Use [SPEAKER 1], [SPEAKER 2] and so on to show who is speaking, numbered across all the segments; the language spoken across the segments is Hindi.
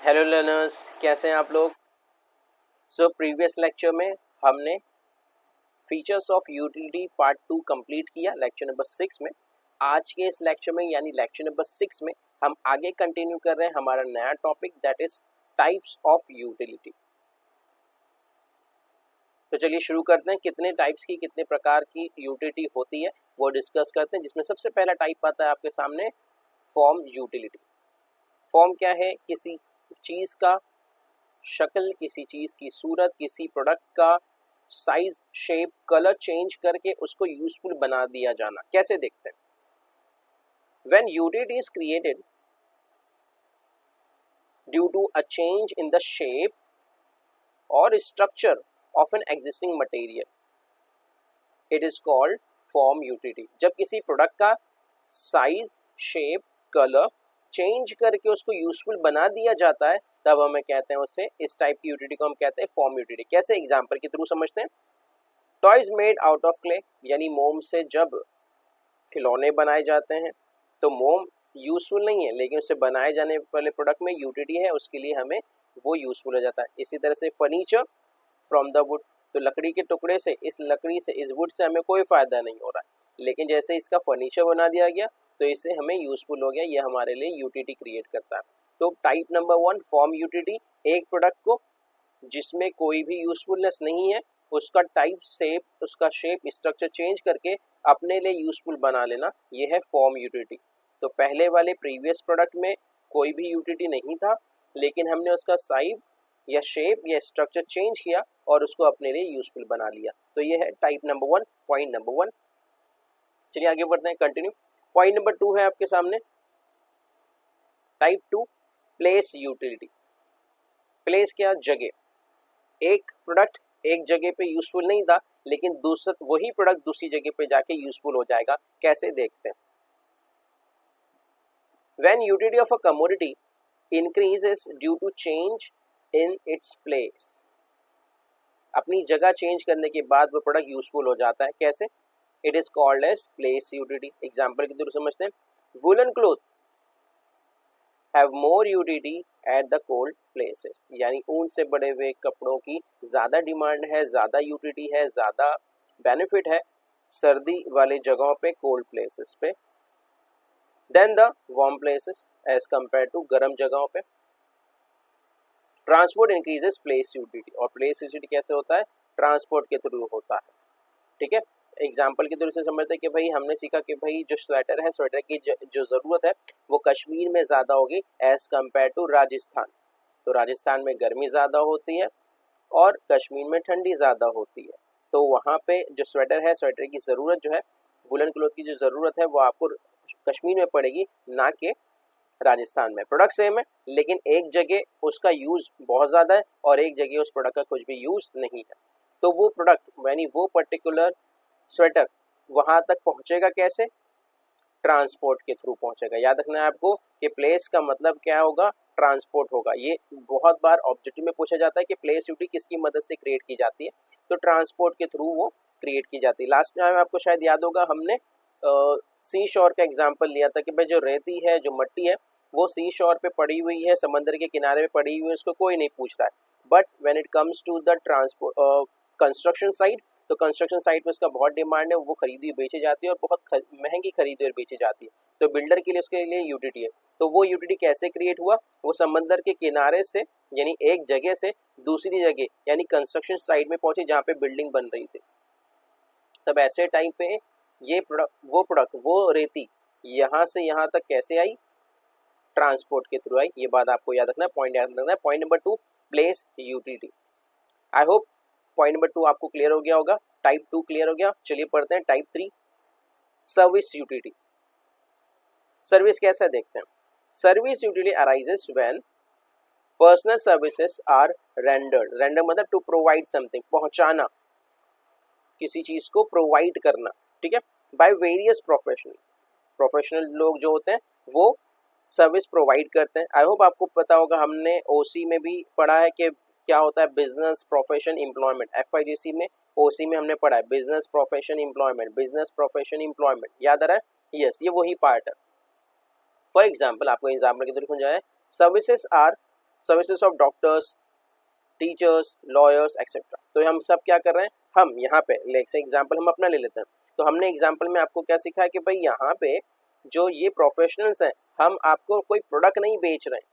[SPEAKER 1] हेलो लर्नर्स, कैसे हैं आप लोग। प्रीवियस लेक्चर में हमने features of utility part 2 complete किया लेक्चर नंबर 6 में। आज के इस लेक्चर में यानी लेक्चर नंबर 6 में हम आगे कंटिन्यू कर रहे हैं हमारा नया topic that is types of utility. तो चलिए शुरू करते हैं। कितने टाइप्स की कितने प्रकार की यूटिलिटी होती है वो डिस्कस करते हैं, जिसमें सबसे पहला टाइप आता है आपके सामने फॉर्म यूटिलिटी। फॉर्म क्या है? किसी चीज़ का शक्ल, किसी चीज की सूरत, किसी प्रोडक्ट का साइज, शेप, कलर चेंज करके उसको यूजफुल बना दिया जाना। कैसे देखते हैं? When utility is created due to a change in the shape और structure of an existing material, it is called form utility. जब किसी प्रोडक्ट का साइज, शेप, कलर चेंज करके उसको यूजफुल बना दिया जाता है तब हमें कहते हैं उसे, इस टाइप की यूटिलिटी को हम कहते हैं फॉर्म यूटिलिटी। कैसे? एग्जांपल के थ्रू समझते हैं। Toys made out of clay, यानी मोम से जब खिलौने बनाए जाते हैं तो मोम यूजफुल नहीं है, लेकिन उससे बनाए जाने वाले प्रोडक्ट में यूटिलिटी है, उसके लिए हमें वो यूजफुल हो जाता है। इसी तरह से फर्नीचर फ्रॉम द वुड, तो लकड़ी के टुकड़े से, इस लकड़ी से, इस वुड से हमें कोई फायदा नहीं हो रहा है, लेकिन जैसे इसका फर्नीचर बना दिया गया तो इससे हमें यूजफुल हो गया, ये हमारे लिए यूटिलिटी क्रिएट करता है। तो टाइप नंबर 1 फॉर्म यूटिलिटी, एक प्रोडक्ट को जिसमें कोई भी यूजफुलनेस नहीं है उसका टाइप, शेप, उसका शेप, स्ट्रक्चर चेंज करके अपने लिए यूजफुल बना लेना, ये है फॉर्म यूटिलिटी। तो पहले वाले प्रीवियस प्रोडक्ट में कोई भी यूटिलिटी नहीं था, लेकिन हमने उसका साइज या शेप या स्ट्रक्चर चेंज किया और उसको अपने लिए यूजफुल बना लिया। तो ये है टाइप नंबर 1, पॉइंट नंबर 1। चलिए आगे बढ़ते हैं, कंटिन्यू। पॉइंट नंबर 2 है आपके सामने टाइप 2 प्लेस यूटिलिटी। प्लेस क्या? जगह। एक प्रोडक्ट एक जगह पे यूजफुल नहीं था, लेकिन दूसरा वही प्रोडक्ट दूसरी जगह पे जाके यूजफुल हो जाएगा। कैसे? देखते हैं। When utility of a commodity increases due to change in its place, अपनी जगह चेंज करने के बाद वो प्रोडक्ट यूजफुल हो जाता है। कैसे? It is called as place utility. Example के थ्रू समझते हैं। Woollen cloth have more utility at the cold places, यानी ऊन से बड़े हुए कपड़ों की ज़्यादा डिमांड है, ज़्यादा यूटिलिटी है, ज़्यादा बेनिफिट है सर्दी वाले जगहों पे, कोल्ड प्लेसेस पे, then the warm places as compare to गर्म जगहों पे। ट्रांसपोर्ट इंक्रीजेस प्लेस यूटिलिटी, और प्लेस यूटिलिटी कैसे होता है? ट्रांसपोर्ट के थ्रू होता है। ठीक है, एग्जाम्पल के थ्रू से समझते हैं कि भाई हमने सीखा कि भाई जो स्वेटर है, स्वेटर की जो ज़रूरत है वो कश्मीर में ज़्यादा होगी एज कम्पेयर टू राजस्थान। तो राजस्थान में गर्मी ज़्यादा होती है और कश्मीर में ठंडी ज़्यादा होती है, तो वहाँ पे जो स्वेटर है, स्वेटर की ज़रूरत जो है, वुलन क्लॉथ की जो ज़रूरत है वो आपको कश्मीर में पड़ेगी, ना कि राजस्थान में। प्रोडक्ट सेम है, लेकिन एक जगह उसका यूज़ बहुत ज़्यादा है और एक जगह उस प्रोडक्ट का कुछ भी यूज़ नहीं है। तो वो प्रोडक्ट यानी वो पर्टिकुलर स्वेटर वहाँ तक पहुँचेगा कैसे? ट्रांसपोर्ट के थ्रू पहुँचेगा। याद रखना है आपको कि प्लेस का मतलब क्या होगा? ट्रांसपोर्ट होगा। ये बहुत बार ऑब्जेक्टिव में पूछा जाता है कि प्लेस यूटिलिटी किसकी मदद से क्रिएट की जाती है, तो ट्रांसपोर्ट के थ्रू वो क्रिएट की जाती है। लास्ट टाइम आपको शायद याद होगा हमने सी शोर का एग्जाम्पल लिया था कि भाई जो रेती है, जो मट्टी है, वो सी शोर पे पड़ी हुई है, समंदर के किनारे पे पड़ी हुई है, उसको कोई नहीं पूछ रहा है। But when it comes to the transport construction site, तो कंस्ट्रक्शन साइट में उसका बहुत डिमांड है, वो खरीदी बेची जाती है और बहुत महंगी खरीदी और बेची जाती है। तो बिल्डर के लिए उसके लिए यूटिलिटी है। तो वो यूटिलिटी कैसे क्रिएट हुआ? वो समंदर के किनारे से, यानी एक जगह से दूसरी जगह यानी कंस्ट्रक्शन साइट में पहुंची जहाँ पे बिल्डिंग बन रही थी। तब ऐसे टाइम पे ये प्रोडक्ट वो रेती यहाँ से यहाँ तक कैसे आई? ट्रांसपोर्ट के थ्रू आई। ये बात आपको याद रखना है, पॉइंट याद रखना है। Point number 2 place utility. I hope point number 2 आपको क्लियर हो गया होगा, टाइप 2 क्लियर हो गया। चलिए पढ़ते हैं टाइप 3 सर्विस यूटिलिटी। सर्विस कैसा देखते हैं। Service utility arises when personal services are rendered. Render मतलब टू प्रोवाइड समथिंग, पहुंचाना, किसी चीज को प्रोवाइड करना। ठीक है, बाय वेरियस प्रोफेशनल लोग जो होते हैं वो सर्विस प्रोवाइड करते हैं। आई होप आपको पता होगा, हमने ओसी में भी पढ़ा है कि क्या होता है बिजनेस प्रोफेशन एम्प्लॉयमेंट। एफआईजीसी में, ओसी में हमने पढ़ा है business profession employment, business profession employment. याद आ रहा है? ये वही पार्ट है। फॉर एग्जाम्पल, आपको एग्जाम्पल के थ्रू समझाया, services are services of doctors, teachers, lawyers etcetera. तो हम सब क्या कर रहे हैं, हम यहाँ पे से एग्जाम्पल हम अपना ले लेते हैं। तो हमने एग्जाम्पल में आपको क्या सिखाया कि भाई यहाँ पे जो ये प्रोफेशनल्स हैं, हम आपको कोई प्रोडक्ट नहीं बेच रहे हैं,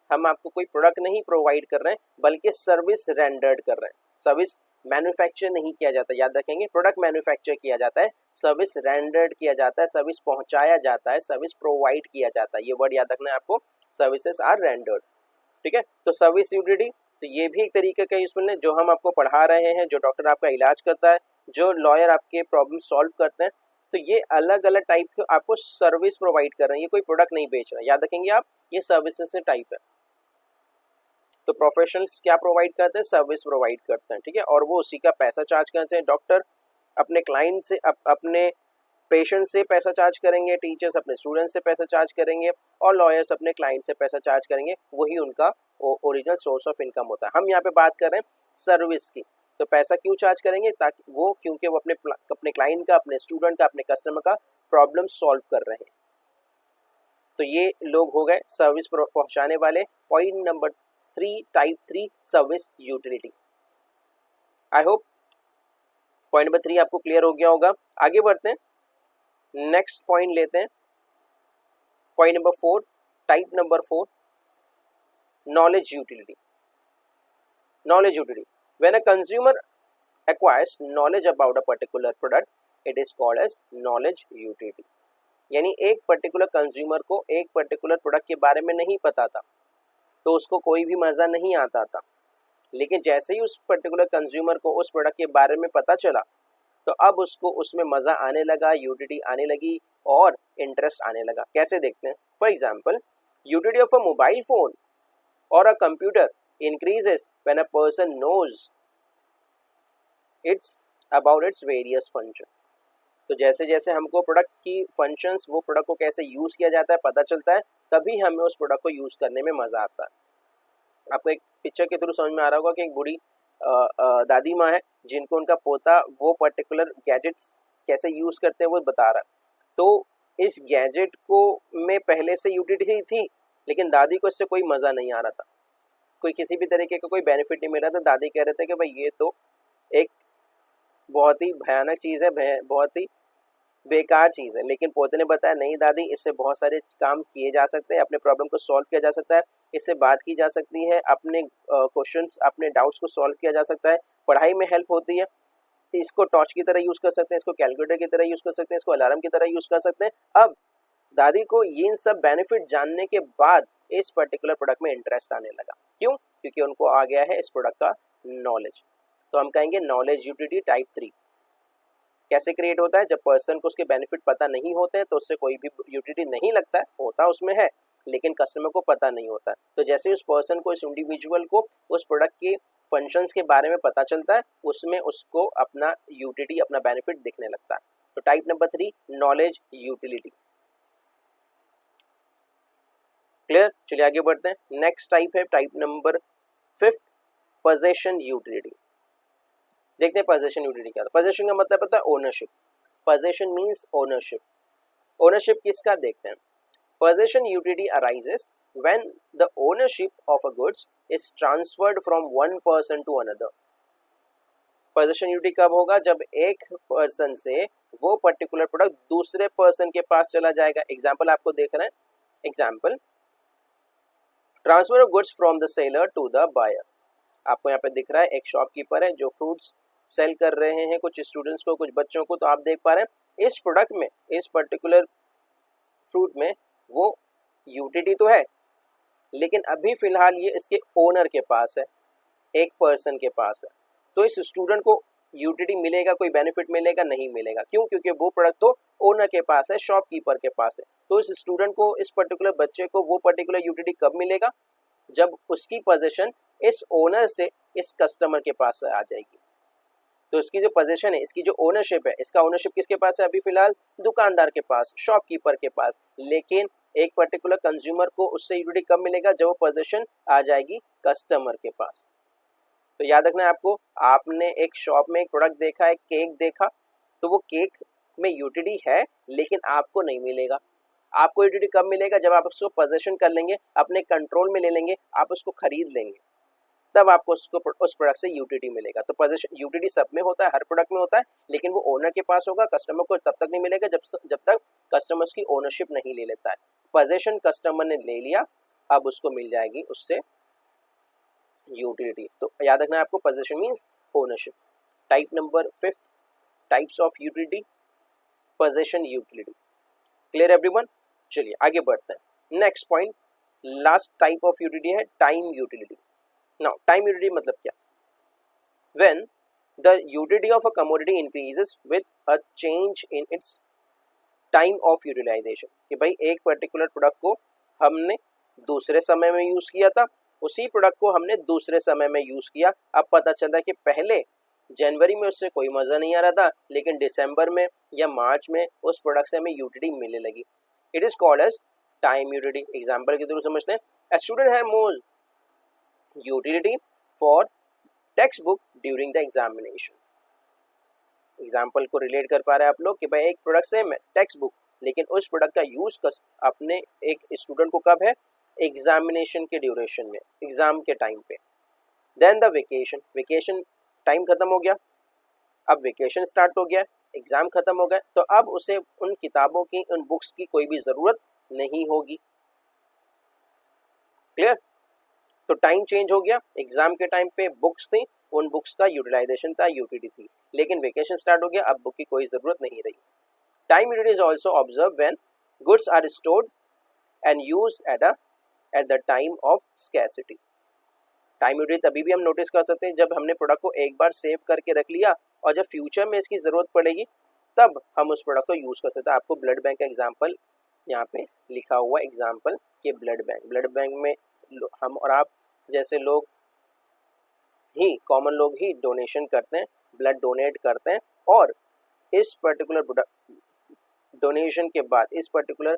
[SPEAKER 1] हम आपको कोई प्रोडक्ट नहीं प्रोवाइड कर रहे हैं, बल्कि सर्विस रेंडर्ड कर रहे हैं। सर्विस मैन्युफैक्चर नहीं किया जाता, याद रखेंगे, प्रोडक्ट मैन्युफैक्चर किया जाता है, सर्विस रेंडर्ड किया जाता है, सर्विस पहुंचाया जाता है, सर्विस प्रोवाइड किया जाता है। ये वर्ड याद रखना है आपको, सर्विसेज आर रेंडर्ड। ठीक है, तो सर्विस यूटिलिटी, तो ये भी एक तरीके का यूजफुल है। जो हम आपको पढ़ा रहे हैं, जो डॉक्टर आपका इलाज करता है, जो लॉयर आपके प्रॉब्लम सॉल्व करते हैं, तो ये अलग अलग टाइप के आपको सर्विस प्रोवाइड कर रहे हैं, ये कोई प्रोडक्ट नहीं बेच रहा है, याद रखेंगे आप, ये सर्विसेज से टाइप है। तो प्रोफेशनल्स क्या प्रोवाइड करते हैं, सर्विस प्रोवाइड करते हैं। ठीक है, और वो उसी का पैसा चार्ज करते हैं। डॉक्टर अपने क्लाइंट से अपने पेशेंट से पैसा चार्ज करेंगे, टीचर्स अपने स्टूडेंट से पैसा चार्ज करेंगे, और लॉयर्स अपने क्लाइंट से पैसा चार्ज करेंगे। वही उनका ओरिजिनल सोर्स ऑफ इनकम होता है। हम यहाँ पे बात कर रहे हैं सर्विस की। तो पैसा क्यों चार्ज करेंगे, ताकि वो, क्योंकि वो अपने क्लाइंट का, अपने स्टूडेंट का, अपने कस्टमर का प्रॉब्लम सॉल्व कर रहे हैं। तो ये लोग हो गए सर्विस पहुंचाने वाले। Point number 3, type 3 service utility. I hope point number 3 आपको क्लियर हो गया होगा। आगे बढ़ते हैं, नेक्स्ट पॉइंट लेते हैं, point number 4, type number 4, knowledge utility. Knowledge utility, when a consumer acquires knowledge about a particular product, it is called as knowledge utility। यानी एक पर्टिकुलर कंज्यूमर को एक पर्टिकुलर प्रोडक्ट के बारे में नहीं पता था, तो उसको कोई भी मज़ा नहीं आता था, लेकिन जैसे ही उस पर्टिकुलर कंज्यूमर को उस प्रोडक्ट के बारे में पता चला, तो अब उसको उसमें मज़ा आने लगा, यूटिलिटी आने लगी और इंटरेस्ट आने लगा। कैसे देखते हैं, for example, utility of a mobile phone और a computer increases when a person knows it's about its various function। तो जैसे जैसे हमको प्रोडक्ट की फंक्शंस, वो प्रोडक्ट को कैसे यूज़ किया जाता है पता चलता है, तभी हमें उस प्रोडक्ट को यूज़ करने में मज़ा आता है। आपको एक पिक्चर के थ्रू समझ में आ रहा होगा कि एक बूढ़ी दादी माँ है, जिनको उनका पोता वो पर्टिकुलर गैजेट्स कैसे यूज़ करते हैं वो बता रहा है। तो इस गैजेट को में पहले से यूटिलिटी थी, लेकिन दादी को इससे कोई मज़ा नहीं आ रहा था, कोई किसी भी तरीके का कोई बेनिफिट नहीं मिल रहा था। दादी कह रहे थे कि भाई ये तो एक बहुत ही भयानक चीज़ है, बहुत ही बेकार चीज़ है। लेकिन पोते ने बताया, नहीं दादी, इससे बहुत सारे काम किए जा सकते हैं, अपने प्रॉब्लम को सॉल्व किया जा सकता है, इससे बात की जा सकती है, अपने क्वेश्चंस, अपने डाउट्स को सॉल्व किया जा सकता है, पढ़ाई में हेल्प होती है, इसको टॉर्च की तरह यूज़ कर सकते हैं, इसको कैलकुलेटर की तरह यूज़ कर सकते हैं, इसको अलार्म की तरह यूज़ कर सकते हैं। अब दादी को ये इन सब बेनिफिट जानने के बाद इस पर्टिकुलर प्रोडक्ट में इंटरेस्ट आने लगा। क्यों? क्योंकि उनको आ गया है इस प्रोडक्ट का नॉलेज। तो हम कहेंगे नॉलेज यूटिलिटी टाइप 3 कैसे क्रिएट होता है, जब पर्सन को उसके बेनिफिट पता नहीं होते हैं, तो उससे कोई भी यूटिलिटी नहीं लगता है, होता उसमें है, लेकिन कस्टमर को पता नहीं होता है। तो जैसे ही उस पर्सन को, इस इंडिविजुअल को उस प्रोडक्ट के फंक्शंस के बारे में पता चलता है, उसमें उसको अपना यूटिलिटी, अपना बेनिफिट दिखने लगता है। तो type number 3 knowledge utility. Clear? चलिए आगे बढ़ते हैं। नेक्स्ट टाइप है टाइप नंबर 5 पोजेशन यूटिलिटी। देखते हैं पोजेशन यूटिलिटी क्या है। पोजेशन का मतलब होता है ownership. Possession means ownership. Ownership किसका देखते हैं। Possession utility arises when the ownership of a goods is transferred from one person to another. Possession utility कब होगा, जब एक पर्सन से वो पर्टिकुलर प्रोडक्ट दूसरे पर्सन के पास चला जाएगा। एग्जाम्पल आपको देख रहे हैं, example transfer of goods from the seller to the buyer. आपको यहाँ पे दिख रहा है एक शॉपकीपर है जो फ्रूट्स सेल कर रहे हैं कुछ स्टूडेंट्स को, कुछ बच्चों को। तो आप देख पा रहे हैं इस प्रोडक्ट में, इस पर्टिकुलर फ्रूट में वो यूटिलिटी तो है, लेकिन अभी फिलहाल ये इसके ओनर के पास है, एक पर्सन के पास है। तो इस स्टूडेंट को यूटिलिटी मिलेगा, कोई बेनिफिट मिलेगा? नहीं मिलेगा। क्यों? क्योंकि वो प्रोडक्ट तो ओनर के पास है, शॉपकीपर के पास है। तो इस स्टूडेंट को, इस पर्टिकुलर बच्चे को वो पर्टिकुलर यूटिलिटी कब मिलेगा, जब उसकी पोजीशन इस ओनर से इस कस्टमर के पास आ जाएगी। तो इसकी जो पोजीशन है, इसकी जो ओनरशिप है, इसका ओनरशिप किसके पास है अभी फिलहाल? दुकानदार के पास, शॉपकीपर के पास। लेकिन एक पर्टिकुलर कंज्यूमर को उससे यूटिलिटी कब मिलेगा, जब वो पोजीशन आ जाएगी कस्टमर के पास। तो याद रखना है आपको, आपने एक शॉप में एक प्रोडक्ट देखा है, केक देखा, तो वो केक में यूटिलिटी है, लेकिन आपको नहीं मिलेगा। आपको यूटिलिटी कब मिलेगा? जब आप उसको पोजेशन कर लेंगे, अपने कंट्रोल में ले लेंगे, आप उसको खरीद लेंगे, तब आपको उसको उस प्रोडक्ट से यूटिलिटी मिलेगा। तो पोजेशन यूटिलिटी सब में होता है, हर प्रोडक्ट में होता है, लेकिन वो ओनर के पास होगा, कस्टमर को तब तक नहीं मिलेगा जब तक कस्टमर उसकी ओनरशिप नहीं ले लेता है। पोजेशन कस्टमर ने ले लिया, अब उसको मिल जाएगी उससे यूटिलिटी। तो याद रखना है आपको, possession means ownership. Type number 5, types of utility, possession utility. Clear everyone? चलिए आगे बढ़ते हैं। Next point, last type of utility है time utility. Now time utility मतलब क्या? When the utility of a commodity increases with a change in its time of utilisation, कि भाई एक पर्टिकुलर प्रोडक्ट को हमने दूसरे समय में यूज किया था, उसी प्रोडक्ट को हमने दूसरे समय में यूज किया, अब पता चला कि पहले जनवरी में उससे कोई मजा नहीं आ रहा था, लेकिन दिसंबर में या मार्च में उस प्रोडक्ट से हमें यूटिलिटी मिलने लगी। It is called as time utility. Example के थ्रू समझते हैं। A student has more utility for textbook during the examination। Example को रिलेट कर पा रहे हैं आप लोग कि भाई एक प्रोडक्ट से टेक्स्ट बुक, लेकिन उस प्रोडक्ट का यूज अपने एक स्टूडेंट को कब है? एग्जामिनेशन के ड्यूरेशन में, एग्जाम के टाइम पे। Then the vacation, vacation time खत्म हो गया, अब वेकेशन स्टार्ट हो गया, एग्जाम खत्म हो गया, तो अब उसे उन किताबों की, उन बुक्स की कोई भी जरूरत नहीं होगी। क्लियर? तो टाइम चेंज हो गया, एग्जाम के टाइम पे बुक्स थी, उन बुक्स का यूटिलाइजेशन था, यूटिलिटी थी, लेकिन वेकेशन स्टार्ट हो गया, अब बुक की कोई जरूरत नहीं रही। Time utility is also observe when goods are stored and use at the time of scarcity. Time utility तभी भी हम नोटिस कर सकते हैं जब हमने प्रोडक्ट को एक बार सेव करके रख लिया, और जब फ्यूचर में इसकी जरूरत पड़ेगी तब हम उस प्रोडक्ट को यूज कर सकते हैं। आपको ब्लड बैंक का एग्जाम्पल यहाँ पे लिखा हुआ एग्जाम्पल कि ब्लड बैंक में हम और आप जैसे लोग ही, कॉमन लोग ही डोनेशन करते हैं, ब्लड डोनेट करते हैं, और इस पर्टिकुलर डोनेशन के बाद इस पर्टिकुलर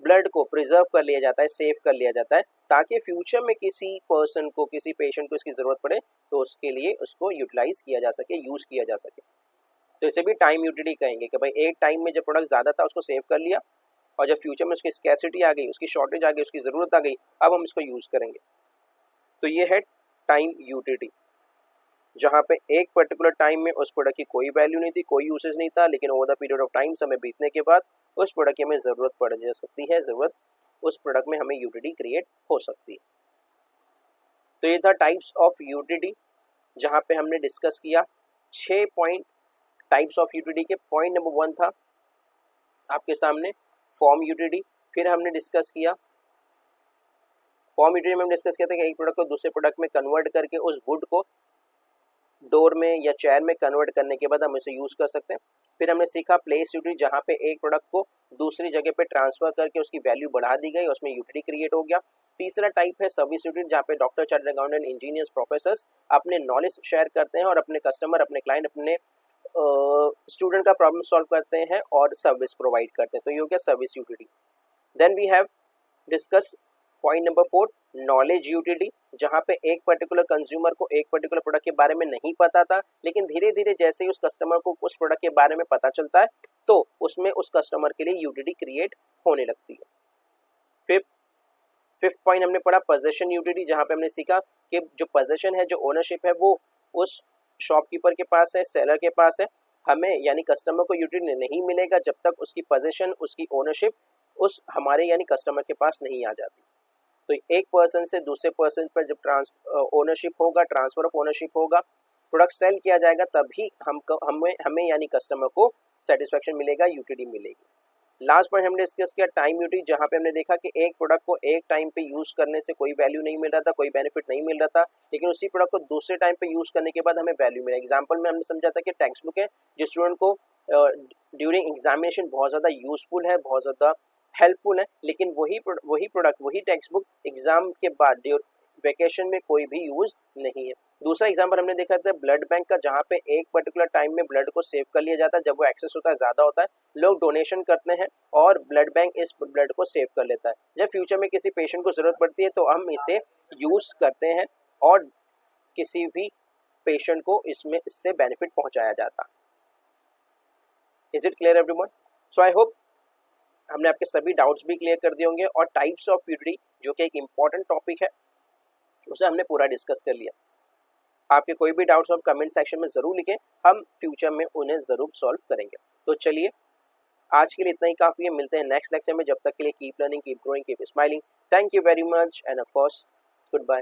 [SPEAKER 1] ब्लड को प्रिजर्व कर लिया जाता है, सेव कर लिया जाता है, ताकि फ्यूचर में किसी पर्सन को, किसी पेशेंट को इसकी जरूरत पड़े तो उसके लिए उसको यूटिलाइज किया जा सके, यूज किया जा सके। तो इसे भी टाइम यूटिलिटी कहेंगे कि भाई एक टाइम में जब प्रोडक्ट ज्यादा था उसको सेव कर लिया, और जब फ्यूचर में उसकी स्कैसिटी आ गई, उसकी शॉर्टेज आ गई, उसकी जरूरत आ गई, अब हम इसको यूज करेंगे। तो ये है टाइम यूटिलिटी, जहाँ पे एक पर्टिकुलर टाइम में उस प्रोडक्ट की कोई वैल्यू नहीं थी, कोई यूसेज नहीं था, लेकिन over the period of time, समय बीतने के बाद उस प्रोडक्ट की हमें जरूरत पड़ जा सकती है, जरूरत उस प्रोडक्ट में हमें यूटिलिटी क्रिएट हो सकती है। तो ये था टाइप्स ऑफ यूटिलिटी, जहाँ पे हमने डिस्कस किया 6 पॉइंट टाइप्स ऑफ यूटिलिटी के। पॉइंट नंबर 1 था आपके सामने फॉर्म यूटिलिटी। फिर हमने डिस्कस किया फॉर्म यूटिलिटी में, हम डिस्कस किया था कि एक प्रोडक्ट को दूसरे प्रोडक्ट में कन्वर्ट करके उस वुड को डोर में या चेयर में कन्वर्ट करने के बाद हम इसे यूज कर सकते हैं। फिर हमने सीखा प्लेस यूटिलिटी, जहाँ पे एक प्रोडक्ट को दूसरी जगह पे ट्रांसफर करके उसकी वैल्यू बढ़ा दी गई, उसमें यूटिलिटी क्रिएट हो गया। तीसरा टाइप है सर्विस यूटिलिटी, जहाँ पे doctor, chartered accountant, engineers, professors अपने नॉलेज शेयर करते हैं और अपने कस्टमर, अपने क्लाइंट, अपने स्टूडेंट का प्रॉब्लम सॉल्व करते हैं और सर्विस प्रोवाइड करते हैं। तो ये हो गया service utility. Then we have discuss point number 4 knowledge utility, जहाँ पे एक पर्टिकुलर कंज्यूमर को एक पर्टिकुलर प्रोडक्ट के बारे में नहीं पता था, लेकिन धीरे धीरे जैसे ही उस कस्टमर को उस प्रोडक्ट के बारे में पता चलता है तो उसमें उस कस्टमर के लिए यूटिलिटी क्रिएट होने लगती है। फिफ्थ पॉइंट हमने पढ़ा पोजेशन यूटिलिटी, जहाँ पे हमने सीखा कि जो पोजेशन है, जो ओनरशिप है, वो उस शॉपकीपर के पास है, सेलर के पास है। हमें यानी कस्टमर को यूटिलिटी नहीं मिलेगा जब तक उसकी पोजेशन, उसकी ओनरशिप उस हमारे यानी कस्टमर के पास नहीं आ जाती। तो एक पर्सन से दूसरे पर्सन पर जब ओनरशिप होगा, ट्रांसफर ऑफ ओनरशिप होगा, प्रोडक्ट सेल किया जाएगा, तभी हमें यानी कस्टमर को सेटिस्फेक्शन मिलेगा, यूटिलिटी मिलेगी। लास्ट पॉइंट हमने डिस्कस किया टाइम यूटिलिटी, जहाँ पे हमने देखा कि एक प्रोडक्ट को एक टाइम पे यूज करने से कोई वैल्यू नहीं मिल रहा था, कोई बेनिफिट नहीं मिल रहा था, लेकिन उसी प्रोडक्ट को दूसरे टाइम पे यूज करने के बाद हमें वैल्यू मिला। एग्जांपल में हमने समझा था कि टेक्स्ट बुक है, जो स्टूडेंट को ड्यूरिंग एग्जामिनेशन बहुत ज़्यादा यूजफुल है, बहुत ज़्यादा हेल्पफुल है, लेकिन वही प्रोडक्ट, वही टेक्स्ट बुक एग्जाम के बाद वेकेशन में कोई भी यूज नहीं है। दूसरा एग्जाम्पल हमने देखा था ब्लड बैंक का, जहाँ पे एक पर्टिकुलर टाइम में ब्लड को सेव कर लिया जाता है, जब वो एक्सेस होता है, ज़्यादा होता है, लोग डोनेशन करते हैं और ब्लड बैंक इस ब्लड को सेव कर लेता है। जब फ्यूचर में किसी पेशेंट को ज़रूरत पड़ती है तो हम इसे यूज़ करते हैं और किसी भी पेशेंट को इससे बेनिफिट पहुँचाया जाता है। Is it clear everyone? So I hope हमने आपके सभी डाउट्स भी क्लियर कर दिए होंगे और टाइप्स ऑफ यूटिलिटी जो कि एक इम्पॉर्टेंट टॉपिक है उसे हमने पूरा डिस्कस कर लिया। आपके कोई भी डाउट्स हो कमेंट सेक्शन में ज़रूर लिखें, हम फ्यूचर में उन्हें ज़रूर सॉल्व करेंगे। तो चलिए आज के लिए इतना ही काफ़ी है, मिलते हैं नेक्स्ट लेक्चर में। जब तक के लिए keep learning, keep growing, keep smiling. Thank you very much and of course good bye.